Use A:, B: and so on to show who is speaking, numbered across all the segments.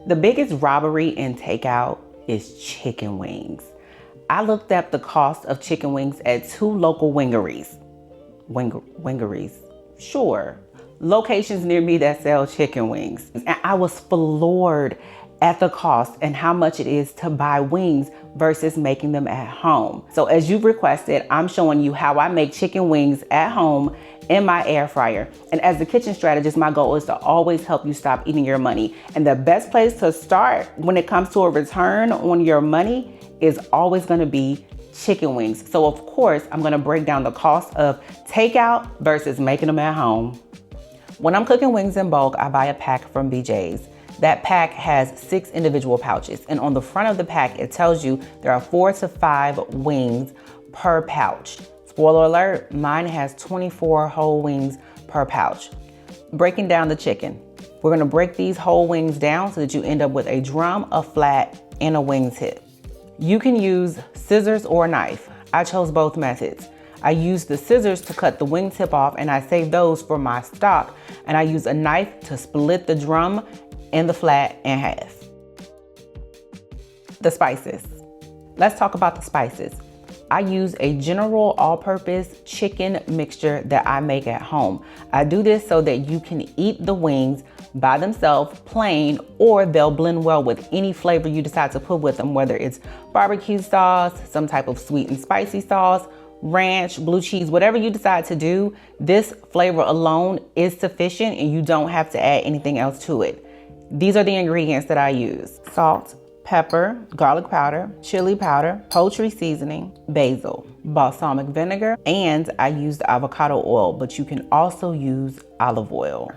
A: The biggest robbery in takeout is chicken wings. I looked up the cost of chicken wings at 2 local wingeries. Wingeries? Sure. Locations near me that sell chicken wings. And I was floored at the cost and how much it is to buy wings versus making them at home. So as you've requested, I'm showing you how I make chicken wings at home in my air fryer. And as the kitchen strategist, my goal is to always help you stop eating your money. And the best place to start when it comes to a return on your money is always gonna be chicken wings. So of course, I'm gonna break down the cost of takeout versus making them at home. When I'm cooking wings in bulk, I buy a pack from BJ's. That pack has 6 individual pouches, and on the front of the pack, it tells you there are 4 to 5 wings per pouch. Spoiler alert, mine has 24 whole wings per pouch. Breaking down the chicken. We're gonna break these whole wings down so that you end up with a drum, a flat, and a wingtip. You can use scissors or a knife. I chose both methods. I use the scissors to cut the wingtip off, and I save those for my stock, and I use a knife to split the drum and the flat in half. The spices. Let's talk about the spices. I use a general all-purpose chicken mixture that I make at home. I do this so that you can eat the wings by themselves plain, or they'll blend well with any flavor you decide to put with them, whether it's barbecue sauce, some type of sweet and spicy sauce, ranch, blue cheese, whatever you decide to do, this flavor alone is sufficient and you don't have to add anything else to it. These are the ingredients that I use: salt, pepper, garlic powder, chili powder, poultry seasoning, basil, balsamic vinegar, and I used avocado oil, but you can also use olive oil.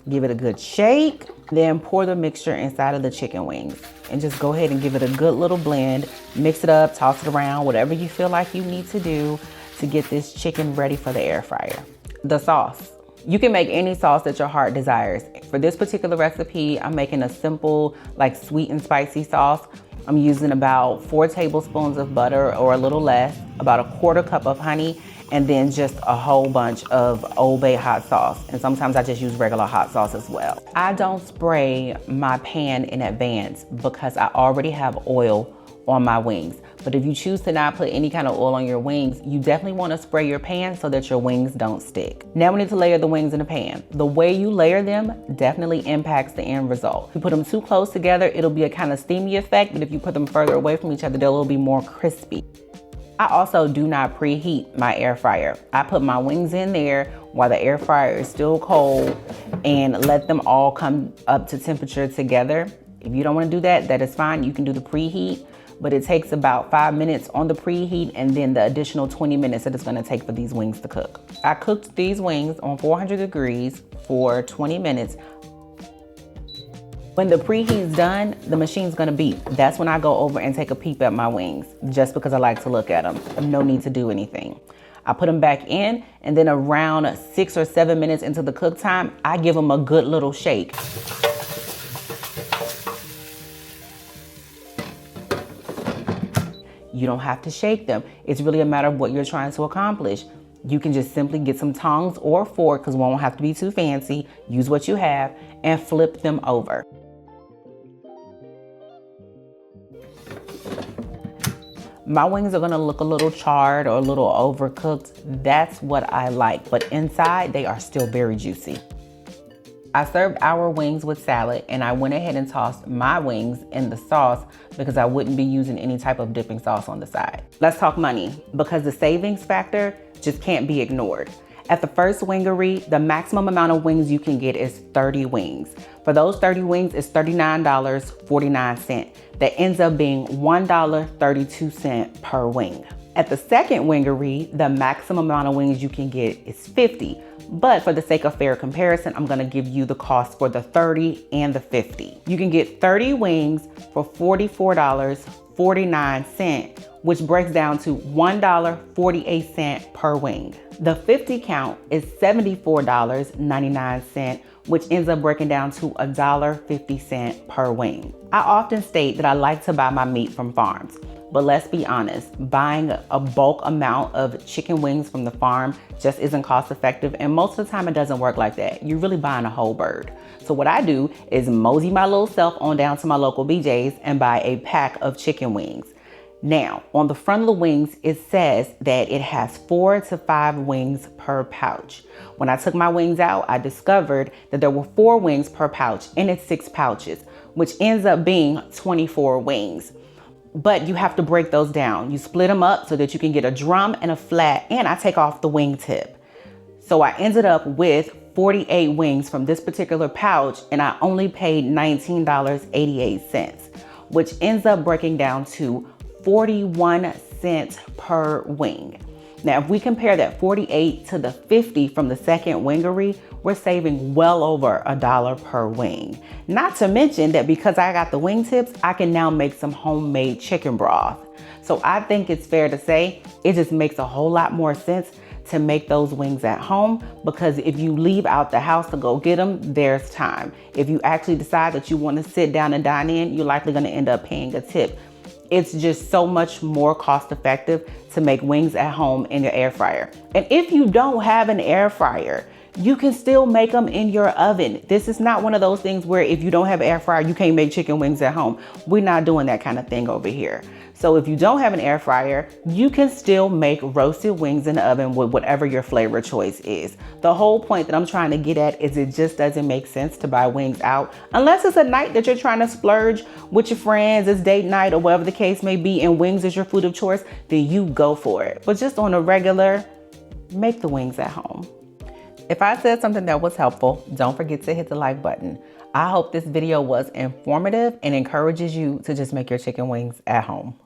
A: Give it a good shake, then pour the mixture inside of the chicken wings and just go ahead and give it a good little blend. Mix it up, toss it around, whatever you feel like you need to do to get this chicken ready for the air fryer. The sauce. You can make any sauce that your heart desires. For this particular recipe, I'm making a simple, like sweet and spicy sauce. I'm using about 4 tablespoons of butter or a little less, about a 1/4 cup of honey, and then just a whole bunch of Old Bay hot sauce. And sometimes I just use regular hot sauce as well. I don't spray my pan in advance because I already have oil on my wings. But if you choose to not put any kind of oil on your wings, you definitely want to spray your pan so that your wings don't stick. Now we need to layer the wings in the pan. The way you layer them definitely impacts the end result. If you put them too close together, it'll be a kind of steamy effect, but if you put them further away from each other, they'll be more crispy. I also do not preheat my air fryer. I put my wings in there while the air fryer is still cold and let them all come up to temperature together. If you don't want to do that, that is fine. You can do the preheat, but it takes about 5 minutes on the preheat and then the additional 20 minutes that it's going to take for these wings to cook. I cooked these wings on 400 degrees for 20 minutes. When the preheat's done, the machine's gonna beep. That's when I go over and take a peep at my wings, just because I like to look at them. No need to do anything. I put them back in, and then around 6 or 7 minutes into the cook time, I give them a good little shake. You don't have to shake them. It's really a matter of what you're trying to accomplish. You can just simply get some tongs or a fork, because one won't have to be too fancy. Use what you have and flip them over. My wings are gonna look a little charred or a little overcooked. That's what I like, but inside they are still very juicy. I served our wings with salad, and I went ahead and tossed my wings in the sauce because I wouldn't be using any type of dipping sauce on the side. Let's talk money, because the savings factor just can't be ignored. At the first wingery, the maximum amount of wings you can get is 30 wings. For those 30 wings, it's $39.49. That ends up being $1.32 per wing. At the second wingery, the maximum amount of wings you can get is 50. But for the sake of fair comparison, I'm gonna give you the cost for the 30 and the 50. You can get 30 wings for $44.49, which breaks down to $1.48 per wing. The 50 count is $74.99, which ends up breaking down to $1.50 per wing. I often state that I like to buy my meat from farms. But let's be honest, buying a bulk amount of chicken wings from the farm just isn't cost effective, and most of the time it doesn't work like that. You're really buying a whole bird. So what I do is mosey my little self on down to my local BJ's and buy a pack of chicken wings. Now, on the front of the wings, it says that it has 4 to 5 wings per pouch. When I took my wings out, I discovered that there were 4 wings per pouch, and it's 6 pouches, which ends up being 24 wings. But you have to break those down. You split them up so that you can get a drum and a flat, and I take off the wing tip. So I ended up with 48 wings from this particular pouch, and I only paid $19.88, which ends up breaking down to 41 cents per wing. Now, if we compare that 48 to the 50 from the second wingery, we're saving well over $1 per wing. Not to mention that because I got the wing tips, I can now make some homemade chicken broth. So I think it's fair to say it just makes a whole lot more sense to make those wings at home, because if you leave out the house to go get them, there's time. If you actually decide that you want to sit down and dine in, you're likely going to end up paying a tip. It's just so much more cost effective to make wings at home in your air fryer. And if you don't have an air fryer, you can still make them in your oven. This is not one of those things where if you don't have an air fryer, you can't make chicken wings at home. We're not doing that kind of thing over here. So if you don't have an air fryer, you can still make roasted wings in the oven with whatever your flavor choice is. The whole point that I'm trying to get at is it just doesn't make sense to buy wings out unless it's a night that you're trying to splurge with your friends, it's date night or whatever the case may be, and wings is your food of choice, then you go for it. But just on a regular, make the wings at home. If I said something that was helpful, don't forget to hit the like button. I hope this video was informative and encourages you to just make your chicken wings at home.